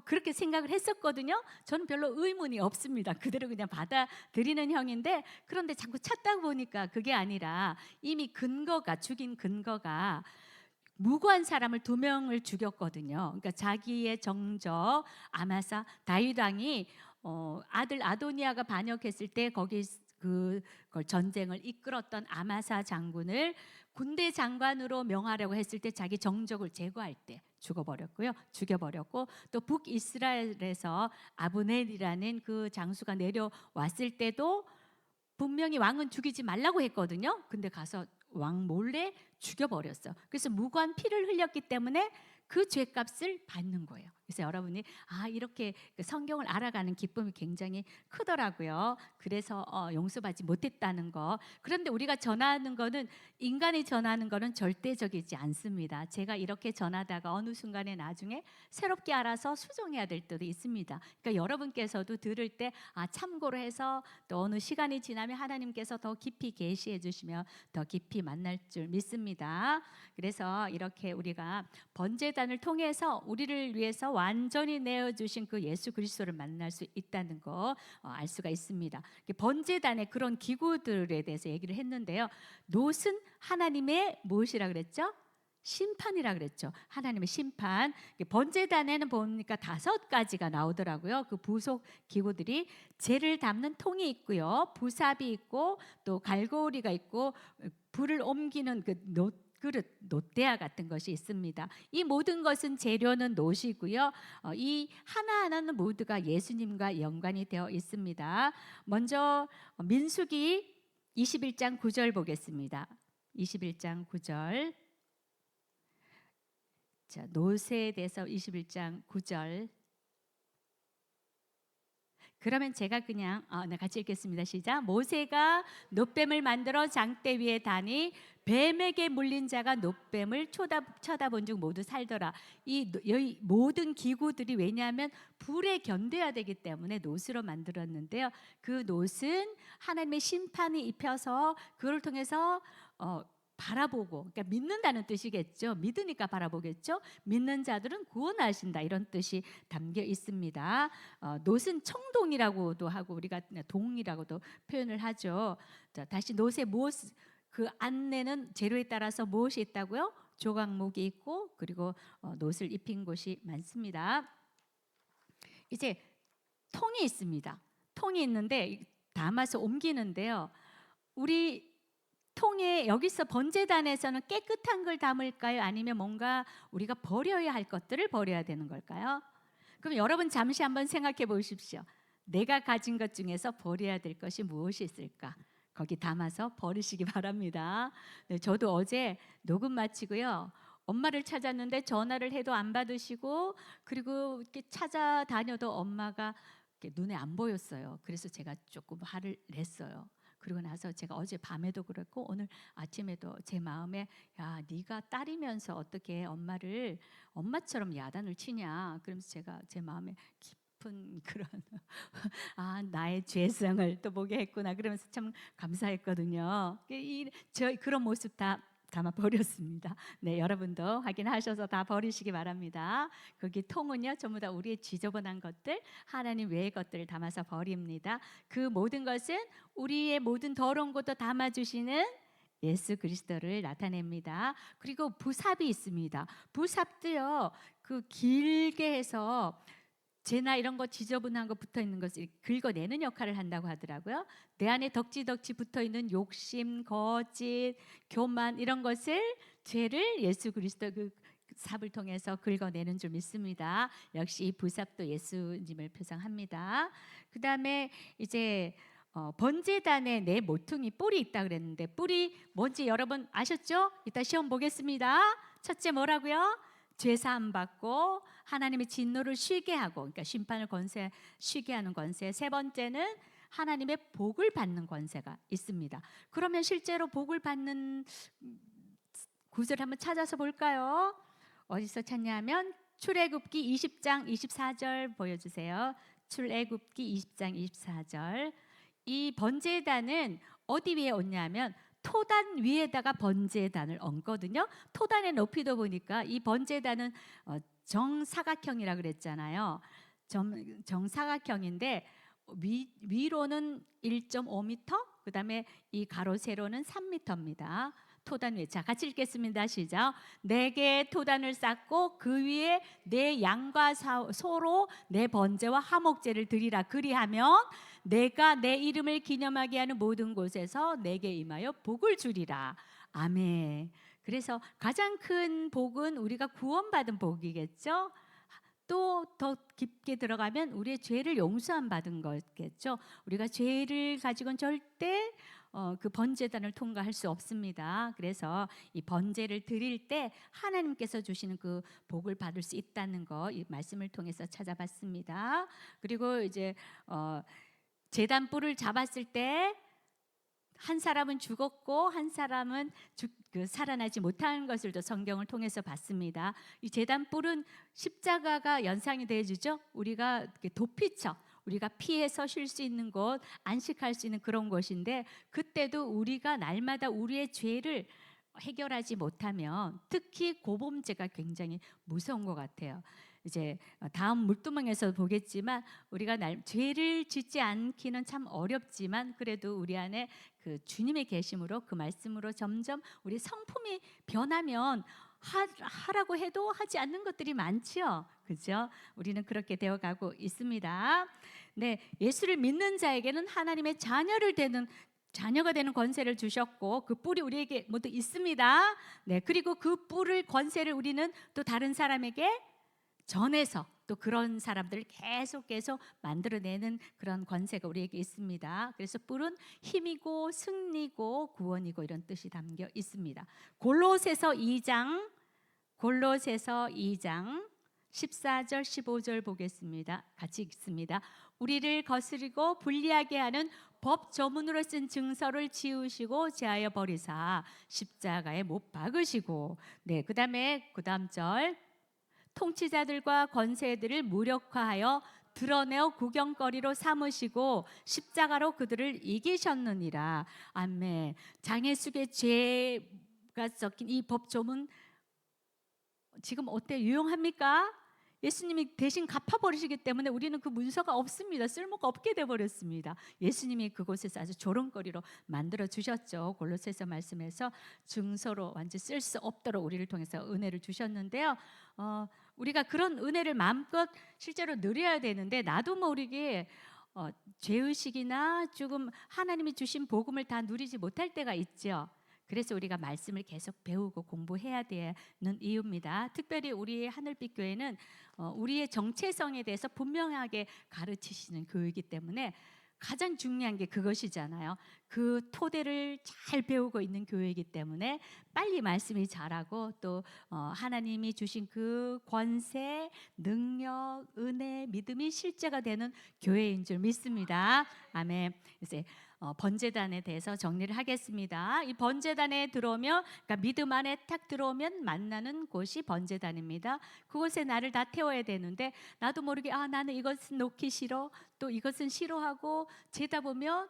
그렇게 생각을 했었거든요. 저는 별로 의문이 없습니다. 그대로 그냥 받아들이는 형인데 그런데 자꾸 찾다 보니까 그게 아니라 이미 죽인 근거가 무고한 사람을 2명을 죽였거든요. 그러니까 자기의 정적 아마사 다윗 왕이 아들 아도니아가 반역했을 때 거기 그걸 전쟁을 이끌었던 아마사 장군을 군대 장관으로 명하려고 했을 때 자기 정적을 제거할 때 죽여버렸고 또 북이스라엘에서 아브넬이라는 그 장수가 내려왔을 때도 분명히 왕은 죽이지 말라고 했거든요. 근데 가서 왕 몰래 죽여버렸어. 그래서 무고한 피를 흘렸기 때문에 그 죄값을 받는 거예요. 그래서 여러분이 이렇게 성경을 알아가는 기쁨이 굉장히 크더라고요. 그래서 용서받지 못했다는 거. 그런데 우리가 전하는 거는 인간이 전하는 거는 절대적이지 않습니다. 제가 이렇게 전하다가 어느 순간에 나중에 새롭게 알아서 수정해야 될 때도 있습니다. 그러니까 여러분께서도 들을 때 참고로 해서 또 어느 시간이 지나면 하나님께서 더 깊이 계시해 주시면 더 깊이 만날 줄 믿습니다. 그래서 이렇게 우리가 번제단을 통해서 우리를 위해서 완전히 내어주신 그 예수 그리스도를 만날 수 있다는 거 알 수가 있습니다. 번제단의 그런 기구들에 대해서 얘기를 했는데요. 놋은 하나님의 무엇이라 그랬죠? 심판이라 그랬죠. 하나님의 심판. 번제단에는 보니까 5가지가 나오더라고요. 그 부속 기구들이 재를 담는 통이 있고요, 부삽이 있고 또 갈고리가 있고 불을 옮기는 그 그릇, 놋대야 같은 것이 있습니다. 이 모든 것은 재료는 놋이고요. 이 하나하나는 모두가 예수님과 연관이 되어 있습니다. 먼저 민수기 21장 9절 보겠습니다. 21장 9절. 자, 놋에 대해서 21장 9절. 그러면 제가 그냥 같이 읽겠습니다. 시작. 모세가 놋뱀을 만들어 장대 위에 다니 뱀에게 물린 자가 놋뱀을 쳐다본 중 모두 살더라. 이 모든 기구들이 왜냐하면 불에 견뎌야 되기 때문에 놋으로 만들었는데요. 그 놋은 하나님의 심판이 입혀서 그걸 통해서 바라보고, 그러니까 믿는다는 뜻이겠죠. 믿으니까 바라보겠죠. 믿는 자들은 구원하신다, 이런 뜻이 담겨 있습니다. 놋은 청동이라고도 하고 우리가 동이라고도 표현을 하죠. 자, 다시 놋의 그 안에는 재료에 따라서 무엇이 있다고요? 조각목이 있고 그리고 놋을 입힌 곳이 많습니다. 이제 통이 있습니다. 통이 있는데 담아서 옮기는데요. 우리 통에 여기서 번제단에서는 깨끗한 걸 담을까요? 아니면 뭔가 우리가 버려야 할 것들을 버려야 되는 걸까요? 그럼 여러분 잠시 한번 생각해 보십시오. 내가 가진 것 중에서 버려야 될 것이 무엇이 있을까? 거기 담아서 버리시기 바랍니다. 네, 저도 어제 녹음 마치고요. 엄마를 찾았는데 전화를 해도 안 받으시고 그리고 이렇게 찾아다녀도 엄마가 이렇게 눈에 안 보였어요. 그래서 제가 조금 화를 냈어요. 그리고 나서 제가 어제 밤에도 그랬고 오늘 아침에도 제 마음에 네가 딸이면서 어떻게 엄마를 엄마처럼 야단을 치냐. 그러면서 제가 제 마음에 깊은 그런 나의 죄성을 또 보게 했구나. 그러면서 참 감사했거든요. 그런 모습 다 담아 버렸습니다. 네, 여러분도 확인하셔서 다 버리시기 바랍니다. 거기 통은요 전부 다 우리의 지저분한 것들, 하나님 외의 것들을 담아서 버립니다. 그 모든 것은 우리의 모든 더러운 것도 담아주시는 예수 그리스도를 나타냅니다. 그리고 부삽이 있습니다. 부삽도요 그 길게 해서 재나 이런 거 지저분한 거 붙어 있는 것을 긁어내는 역할을 한다고 하더라고요. 내 안에 덕지덕지 붙어 있는 욕심, 거짓, 교만 이런 것을 죄를 예수 그리스도 그 삽을 통해서 긁어내는 줄 믿습니다. 역시 이 부삽도 예수님을 표상합니다. 그다음에 이제 번제단에 내 모퉁이 뿔이 있다 그랬는데 뿔이 뭔지 여러분 아셨죠? 이따 시험 보겠습니다. 첫째 뭐라고요? 죄사함 받고 하나님의 진노를 쉬게 하고, 그러니까 심판을 권세 쉬게 하는 권세. 세 번째는 하나님의 복을 받는 권세가 있습니다. 그러면 실제로 복을 받는 구절 한번 찾아서 볼까요? 어디서 찾냐면 출애굽기 20장 24절 보여주세요. 출애굽기 20장 24절. 이 번제단은 어디 위에 얹냐면 토단 위에다가 번제단을 얹거든요. 토단의 높이도 보니까 이 번제단은 정사각형이라 그랬잖아요. 정사각형인데 위로는 1.5m, 그다음에 이 가로 세로는 3m입니다. 토단 위에. 자, 같이 읽겠습니다. 시작. 네 개의 토단을 쌓고 그 위에 내 양과 소로 내 번제와 화목제를 드리라. 그리하면 내가 내 이름을 기념하게 하는 모든 곳에서 내게 임하여 복을 주리라. 아멘. 그래서 가장 큰 복은 우리가 구원받은 복이겠죠. 또 더 깊게 들어가면 우리의 죄를 용서함 받은 거겠죠. 우리가 죄를 가지고는 절대 그 번제단을 통과할 수 없습니다. 그래서 이 번제를 드릴 때 하나님께서 주시는 그 복을 받을 수 있다는 거 이 말씀을 통해서 찾아봤습니다. 그리고 이제 제단 뿔을 잡았을 때 한 사람은 죽었고 한 사람은 살아나지 못한 것을도 성경을 통해서 봤습니다. 이 제단 뿔은 십자가가 연상이 되어주죠. 우리가 도피처, 우리가 피해서 쉴 수 있는 곳, 안식할 수 있는 그런 곳인데, 그때도 우리가 날마다 우리의 죄를 해결하지 못하면 특히 고범죄가 굉장히 무서운 것 같아요. 이제 다음 물두멍에서 보겠지만 우리가 죄를 짓지 않기는 참 어렵지만 그래도 우리 안에 그 주님의 계심으로 그 말씀으로 점점 우리 성품이 변하면 하라고 해도 하지 않는 것들이 많지요. 그죠? 우리는 그렇게 되어가고 있습니다. 네, 예수를 믿는 자에게는 하나님의 자녀가 되는 권세를 주셨고 그 뿔이 우리에게 모두 있습니다. 네, 그리고 그 뿔을 권세를 우리는 또 다른 사람에게 전해서 또 그런 사람들을 계속 만들어내는 그런 권세가 우리에게 있습니다. 그래서 뿔은 힘이고 승리고 구원이고 이런 뜻이 담겨 있습니다. 골로새서 2장 14절 15절 보겠습니다. 같이 읽습니다. 우리를 거스리고 불리하게 하는 법 조문으로 쓴 증서를 지우시고 제하여 버리사 십자가에 못 박으시고, 네, 그다음에 그다음 절, 통치자들과 권세들을 무력화하여 드러내어 구경거리로 삼으시고 십자가로 그들을 이기셨느니라. 아멘. 장예수의 죄가 섞인 이 법조문 지금 어때? 유용합니까? 예수님이 대신 갚아버리시기 때문에 우리는 그 문서가 없습니다. 쓸모가 없게 돼버렸습니다. 예수님이 그곳에서 아주 조롱거리로 만들어 주셨죠. 골로새서 말씀에서 증서로 완전 쓸 수 없도록 우리를 통해서 은혜를 주셨는데요. 우리가 그런 은혜를 마음껏 실제로 누려야 되는데 나도 모르게 죄의식이나 조금 하나님이 주신 복음을 다 누리지 못할 때가 있죠. 그래서 우리가 말씀을 계속 배우고 공부해야 되는 이유입니다. 특별히 우리 하늘빛 교회는 우리의 정체성에 대해서 분명하게 가르치시는 교회이기 때문에 가장 중요한 게 그것이잖아요. 그 토대를 잘 배우고 있는 교회이기 때문에 빨리 말씀이 자라고 또 하나님이 주신 그 권세, 능력, 은혜, 믿음이 실제가 되는 교회인 줄 믿습니다. 아멘. 이제 번제단에 대해서 정리를 하겠습니다. 이 번제단에 들어오면, 그러니까 믿음 안에 탁 들어오면 만나는 곳이 번제단입니다. 그곳에 나를 다 태워야 되는데 나도 모르게 나는 이것은 놓기 싫어, 또 이것은 싫어하고 재다 보면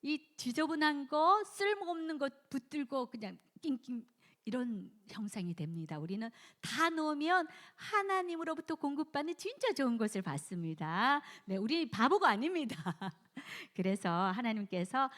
이 지저분한 거, 쓸모없는 것 붙들고 그냥 낑낑 이런 형상이 됩니다. 우리는 다 놓으면 하나님으로부터 공급받는 진짜 좋은 것을 받습니다. 네, 우리 바보가 아닙니다. 그래서 하나님께서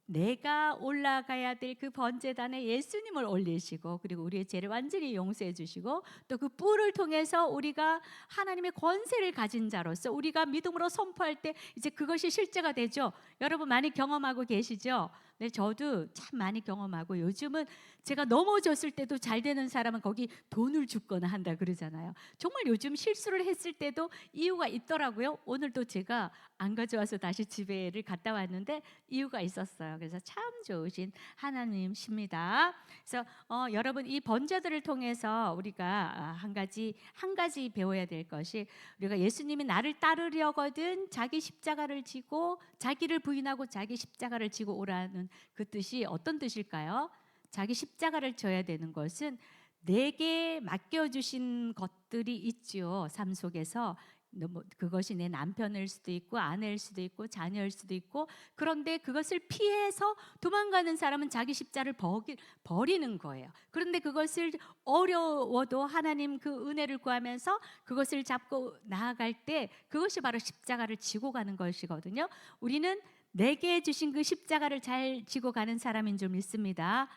내가 올라가야 될 그 번제단에 예수님을 올리시고, 그리고 우리의 죄를 완전히 용서해 주시고, 또 그 뿔을 통해서 우리가 하나님의 권세를 가진 자로서 우리가 믿음으로 선포할 때 이제 그것이 실제가 되죠. 여러분 많이 경험하고 계시죠? 네, 저도 참 많이 경험하고, 요즘은 제가 넘어졌을 때도 잘 되는 사람은 거기 돈을 줍거나 한다 그러잖아요. 정말 요즘 실수를 했을 때도 이유가 있더라고요. 오늘도 제가 안 가져와서 다시 집에를 갔다 왔는데 이유가 있었어요. 그래서 참 좋으신 하나님이십니다. 그래서 여러분, 이 번제들을 통해서 우리가 한 가지 배워야 될 것이, 우리가 예수님이 나를 따르려거든 자기 십자가를 지고, 자기를 부인하고 자기 십자가를 지고 오라는 그 뜻이 어떤 뜻일까요? 자기 십자가를 져야 되는 것은 내게 맡겨주신 것들이 있죠. 삶 속에서 그것이 내 남편일 수도 있고 아내일 수도 있고 자녀일 수도 있고, 그런데 그것을 피해서 도망가는 사람은 자기 십자를 버리는 거예요. 그런데 그것을 어려워도 하나님 그 은혜를 구하면서 그것을 잡고 나아갈 때 그것이 바로 십자가를 지고 가는 것이거든요. 우리는 내게 주신 그 십자가를 잘 지고 가는 사람인 줄 믿습니다.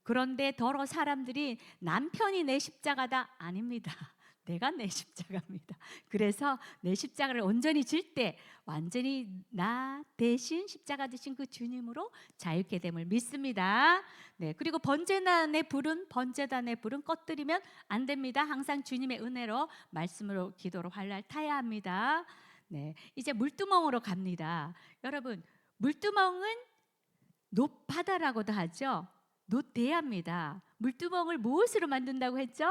그런데 더러 사람들이 남편이 내 십자가다, 아닙니다. 내가 내 십자가입니다. 그래서 내 십자가를 온전히 질 때 완전히 나 대신 십자가 되신 그 주님으로 자유케 됨을 믿습니다. 네, 그리고 번제단의 불은 꺼뜨리면 안 됩니다. 항상 주님의 은혜로, 말씀으로, 기도로 활활 타야 합니다. 네, 이제 물두멍으로 갑니다. 여러분, 물두멍은 노바다라고도 하죠. 노대합니다. 물두멍을 무엇으로 만든다고 했죠?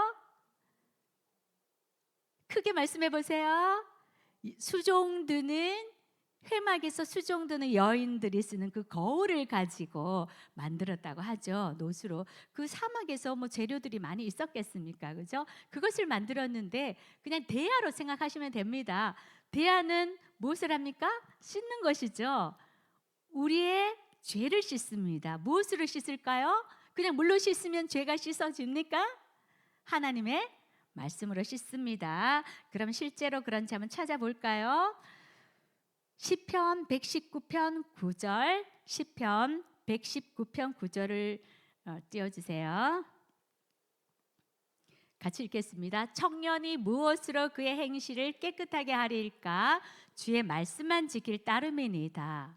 크게 말씀해 보세요. 수종드는, 회막에서 수종드는 여인들이 쓰는 그 거울을 가지고 만들었다고 하죠. 노수로. 그 사막에서 뭐 재료들이 많이 있었겠습니까? 그죠? 그것을 만들었는데 그냥 대야로 생각하시면 됩니다. 대야는 무엇을 합니까? 씻는 것이죠. 우리의 죄를 씻습니다. 무엇으로 씻을까요? 그냥 물로 씻으면 죄가 씻어집니까? 하나님의 말씀으로 씻습니다. 그럼 실제로 그런지 한번 찾아볼까요? 시편 119편 9절, 시편 119편 9절을 띄워주세요. 같이 읽겠습니다. 청년이 무엇으로 그의 행실을 깨끗하게 하리일까? 주의 말씀만 지킬 따름이니이다.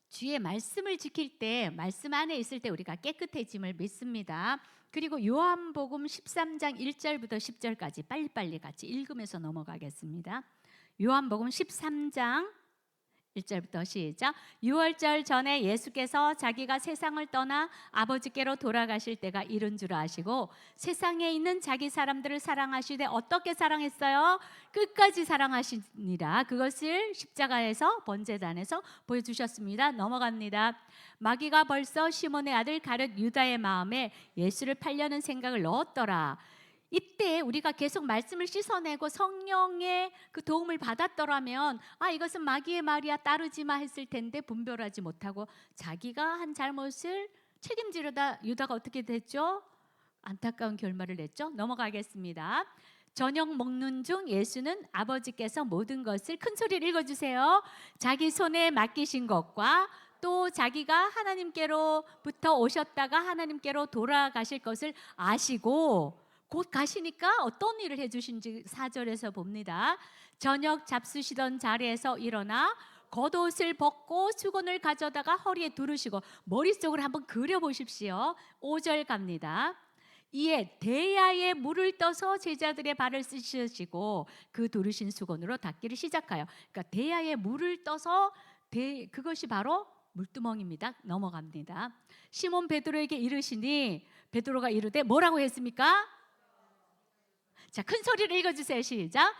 주의 말씀을 지킬 때, 말씀 안에 있을 때 우리가 깨끗해짐을 믿습니다. 그리고 요한복음 13장 1절부터 10절까지 빨리빨리 같이 읽으면서 넘어가겠습니다. 요한복음 13장 1절부터 시작. 유월절 전에 예수께서 자기가 세상을 떠나 아버지께로 돌아가실 때가 이른 줄 아시고 세상에 있는 자기 사람들을 사랑하시되 어떻게 사랑했어요? 끝까지 사랑하시니라. 그것을 십자가에서, 번제단에서 보여주셨습니다. 넘어갑니다. 마귀가 벌써 시몬의 아들 가룟 유다의 마음에 예수를 팔려는 생각을 넣었더라. 이때 우리가 계속 말씀을 씻어내고 성령의 그 도움을 받았더라면 이것은 마귀의 말이야, 따르지 마 했을 텐데 분별하지 못하고 자기가 한 잘못을 책임지려다 유다가 어떻게 됐죠? 안타까운 결말을 냈죠. 넘어가겠습니다. 저녁 먹는 중 예수는 아버지께서 모든 것을, 큰 소리를 읽어주세요. 자기 손에 맡기신 것과 또 자기가 하나님께로부터 오셨다가 하나님께로 돌아가실 것을 아시고 곧 가시니까 어떤 일을 해주신지 4절에서 봅니다. 저녁 잡수시던 자리에서 일어나 겉옷을 벗고 수건을 가져다가 허리에 두르시고, 머릿속으로 한번 그려보십시오. 5절 갑니다. 이에 대야에 물을 떠서 제자들의 발을 씻으시고 그 두르신 수건으로 닦기를 시작하여, 그러니까 대야에 물을 떠서 그것이 바로 물두멍입니다. 넘어갑니다. 시몬 베드로에게 이르시니 베드로가 이르되 뭐라고 했습니까? 자, 큰 소리로 읽어주세요. 시작.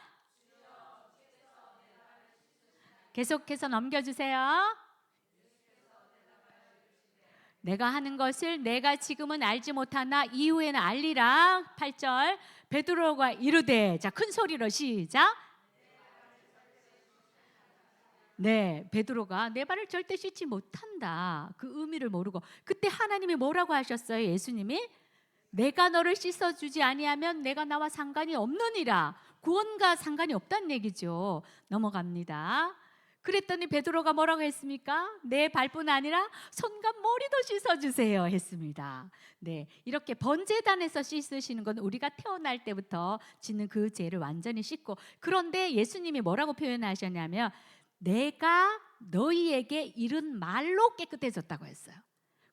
계속해서 넘겨주세요. 내가 하는 것을 내가 지금은 알지 못하나 이후에는 알리라. 8절. 베드로가 이르되, 자, 큰 소리로 시작. 네, 베드로가 내 발을 절대 씻지 못한다. 그 의미를 모르고, 그때 하나님이 뭐라고 하셨어요? 예수님이 내가 너를 씻어주지 아니하면 내가 나와 상관이 없느니라. 구원과 상관이 없다는 얘기죠. 넘어갑니다. 그랬더니 베드로가 뭐라고 했습니까? 내 발뿐 아니라 손과 머리도 씻어주세요 했습니다. 네, 이렇게 번제단에서 씻으시는 건 우리가 태어날 때부터 짓는 그 죄를 완전히 씻고, 그런데 예수님이 뭐라고 표현하셨냐면 내가 너희에게 이른 말로 깨끗해졌다고 했어요.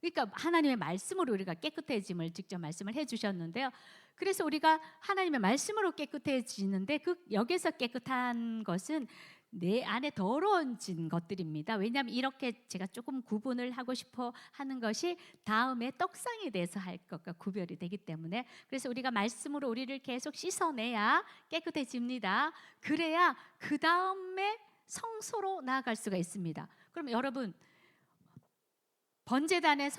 그러니까 하나님의 말씀으로 우리가 깨끗해짐을 직접 말씀을 해주셨는데요. 그래서 우리가 하나님의 말씀으로 깨끗해지는데 그 여기서 깨끗한 것은 내 안에 더러워진 것들입니다. 왜냐하면 이렇게 제가 조금 구분을 하고 싶어 하는 것이 다음에 떡상에 대해서 할 것과 구별이 되기 때문에, 그래서 우리가 말씀으로 우리를 계속 씻어내야 깨끗해집니다. 그래야 그 다음에 성소로 나아갈 수가 있습니다. 그럼 여러분, 번제단을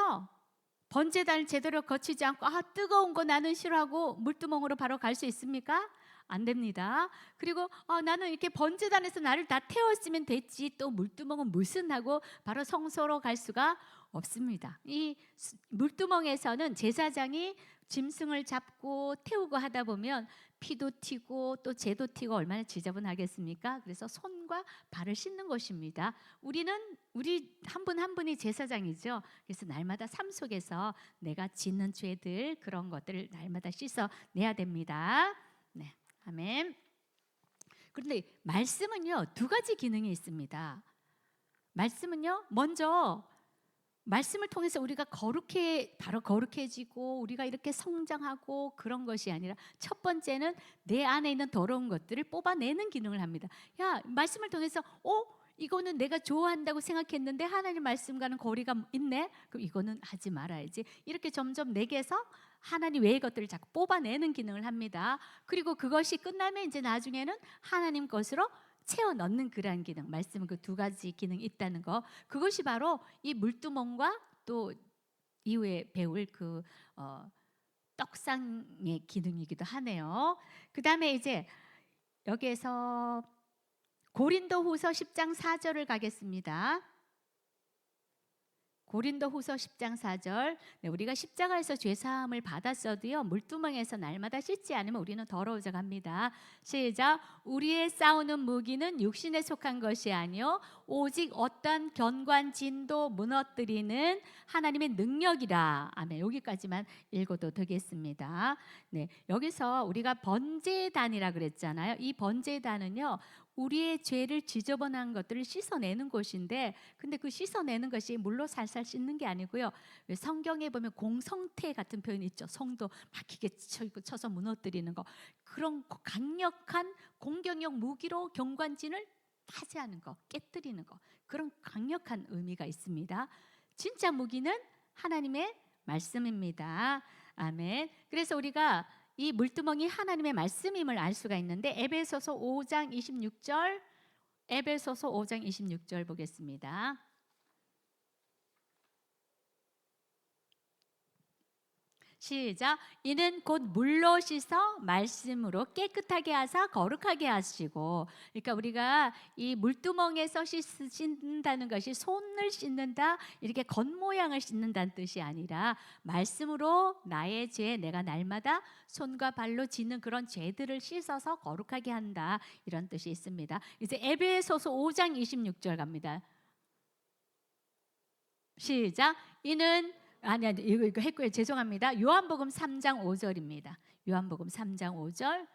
제대로 거치지 않고 뜨거운 거 나는 싫어하고 물두멍으로 바로 갈 수 있습니까? 안 됩니다. 그리고 나는 이렇게 번제단에서 나를 다 태웠으면 됐지 또 물두멍은 무슨 하고 바로 성소로 갈 수가 없습니다. 이 물두멍에서는 제사장이 짐승을 잡고 태우고 하다 보면 피도 튀고 또 재도 튀고 얼마나 지저분하겠습니까? 그래서 손과 발을 씻는 것입니다. 우리 한 분 한 분이 제사장이죠. 그래서 날마다 삶 속에서 내가 짓는 죄들 그런 것들을 날마다 씻어내야 됩니다. 네, 아멘. 그런데 말씀은요, 두 가지 기능이 있습니다. 말씀은요, 먼저 말씀을 통해서 우리가 바로 거룩해지고 우리가 이렇게 성장하고 그런 것이 아니라, 첫 번째는 내 안에 있는 더러운 것들을 뽑아내는 기능을 합니다. 야, 말씀을 통해서 이거는 내가 좋아한다고 생각했는데 하나님 말씀과는 거리가 있네. 그럼 이거는 하지 말아야지. 이렇게 점점 내게서 하나님 외의 것들을 자꾸 뽑아내는 기능을 합니다. 그리고 그것이 끝나면 이제 나중에는 하나님 것으로 채워 넣는 그러한 기능, 말씀은 그 두 가지 기능이 있다는 거, 그것이 바로 이 물두멍과 또 이후에 배울 그 떡상의 기능이기도 하네요. 그 다음에 이제 여기에서 고린도후서 10장 4절을 가겠습니다. 고린도후서 10장 4절. 네, 우리가 십자가에서 죄사함을 받았어도요, 물두멍에서 날마다 씻지 않으면 우리는 더러워져 갑니다. 시작. 우리의 싸우는 무기는 육신에 속한 것이 아니요 오직 어떤 견관진도 무너뜨리는 하나님의 능력이라. 아멘. 여기까지만 읽어도 되겠습니다. 네, 여기서 우리가 번제단이라 그랬잖아요. 이 번제단은요, 우리의 죄를 지저분한 것들을 씻어내는 곳인데, 근데 그 씻어내는 것이 물로 살살 씻는 게 아니고요, 성경에 보면 공성태 같은 표현이 있죠. 성도 막 기계 쳐서 무너뜨리는 거, 그런 강력한 공격력 무기로 경관진을 파쇄하는 거, 깨뜨리는 거, 그런 강력한 의미가 있습니다. 진짜 무기는 하나님의 말씀입니다. 아멘. 그래서 우리가 이 물두멍이 하나님의 말씀임을 알 수가 있는데, 에베소서 5장 26절, 에베소서 5장 26절 보겠습니다. 시작. 이는 곧 물로 씻어 말씀으로 깨끗하게 하사 거룩하게 하시고. 그러니까 우리가 이 물두멍에서 씻는다는 것이 손을 씻는다, 이렇게 겉모양을 씻는다는 뜻이 아니라 말씀으로 나의 죄, 내가 날마다 손과 발로 짓는 그런 죄들을 씻어서 거룩하게 한다, 이런 뜻이 있습니다. 이제 에베소서 5장 26절 갑니다. 시작. 이는 이거 했고요. 죄송합니다. 요한복음 3장 5절입니다. 요한복음 3장 5절.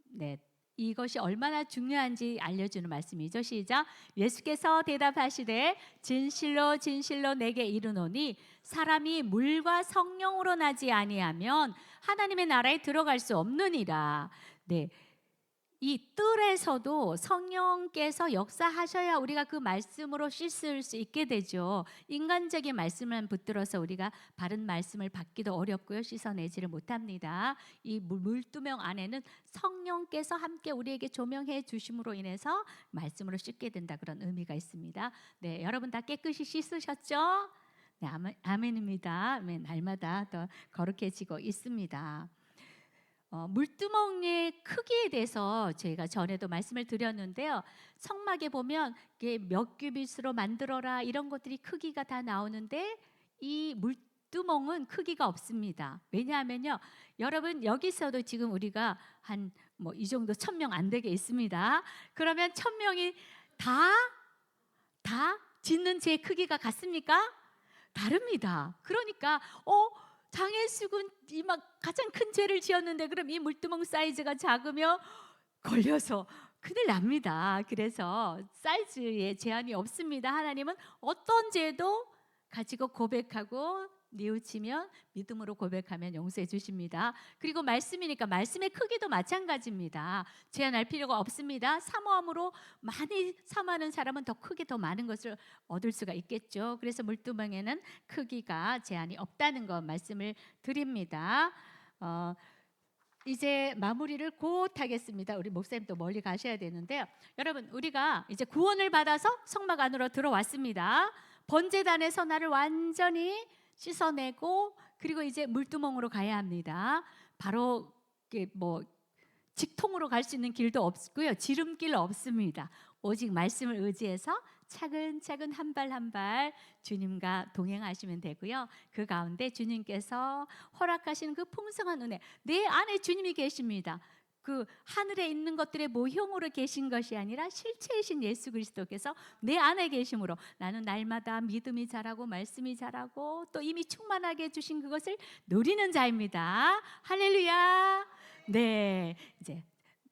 네, 이것이 얼마나 중요한지 알려주는 말씀이죠. 시작. 예수께서 대답하시되 진실로 진실로 내게 이르노니 사람이 물과 성령으로 나지 아니하면 하나님의 나라에 들어갈 수 없느니라. 네, 이 뜰에서도 성령께서 역사하셔야 우리가 그 말씀으로 씻을 수 있게 되죠. 인간적인 말씀만 붙들어서 우리가 바른 말씀을 받기도 어렵고요, 씻어내지를 못합니다. 이 물두멍 안에는 성령께서 함께 우리에게 조명해 주심으로 인해서 말씀으로 씻게 된다, 그런 의미가 있습니다. 네, 여러분 다 깨끗이 씻으셨죠? 네, 아멘입니다. 아멘. 날마다 더 거룩해지고 있습니다. 물두멍의 크기에 대해서 저희가 전에도 말씀을 드렸는데요, 성막에 보면 이게 몇 규빗으로 만들어라 이런 것들이 크기가 다 나오는데, 이 물두멍은 크기가 없습니다. 왜냐하면요, 여러분 여기서도 지금 우리가 한 이 정도 1000명 안 되게 있습니다. 그러면 1000명이 다 다 짓는 재 크기가 같습니까? 다릅니다. 그러니까 장해수군 이 막 가장 큰 죄를 지었는데 그럼 이 물두멍 사이즈가 작으면 걸려서 큰일 납니다. 그래서 사이즈에 제한이 없습니다. 하나님은 어떤 죄도 가지고 고백하고 뉘우치면 믿음으로 고백하면 용서해 주십니다. 그리고 말씀이니까 말씀의 크기도 마찬가지입니다. 제한할 필요가 없습니다. 사모함으로 많이 사모하는 사람은 더 크게 더 많은 것을 얻을 수가 있겠죠. 그래서 물두멍에는 크기가 제한이 없다는 것 말씀을 드립니다. 이제 마무리를 곧 하겠습니다. 우리 목사님 또 멀리 가셔야 되는데요. 여러분, 우리가 이제 구원을 받아서 성막 안으로 들어왔습니다. 번제단에서 나를 완전히 씻어내고 그리고 이제 물두멍으로 가야 합니다. 바로 뭐 직통으로 갈 수 있는 길도 없고요. 지름길 없습니다. 오직 말씀을 의지해서 차근차근 한 발 한 발 주님과 동행하시면 되고요. 그 가운데 주님께서 허락하시는 그 풍성한 은혜, 내 안에 주님이 계십니다. 그 하늘에 있는 것들의 모형으로 계신 것이 아니라 실체이신 예수 그리스도께서 내 안에 계심으로 나는 날마다 믿음이 자라고 말씀이 자라고 또 이미 충만하게 해주신 그것을 누리는 자입니다. 할렐루야. 네, 이제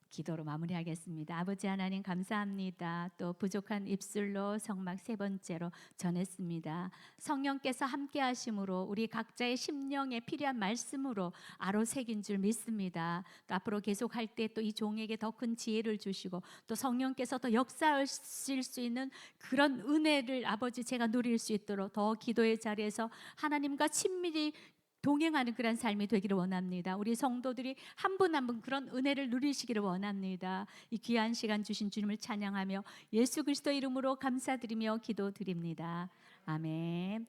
기도로 마무리하겠습니다. 아버지 하나님 감사합니다. 또 부족한 입술로 성막 세 번째로 전했습니다. 성령께서 함께 하심으로 우리 각자의 심령에 필요한 말씀으로 아로새긴 줄 믿습니다. 또 앞으로 계속할 때 또 이 종에게 더 큰 지혜를 주시고 또 성령께서 더 역사하실 수 있는 그런 은혜를 아버지 제가 누릴 수 있도록 더 기도의 자리에서 하나님과 친밀히 동행하는 그런 삶이 되기를 원합니다. 우리 성도들이 한 분 한 분 그런 은혜를 누리시기를 원합니다. 이 귀한 시간 주신 주님을 찬양하며 예수 그리스도 이름으로 감사드리며 기도드립니다. 아멘.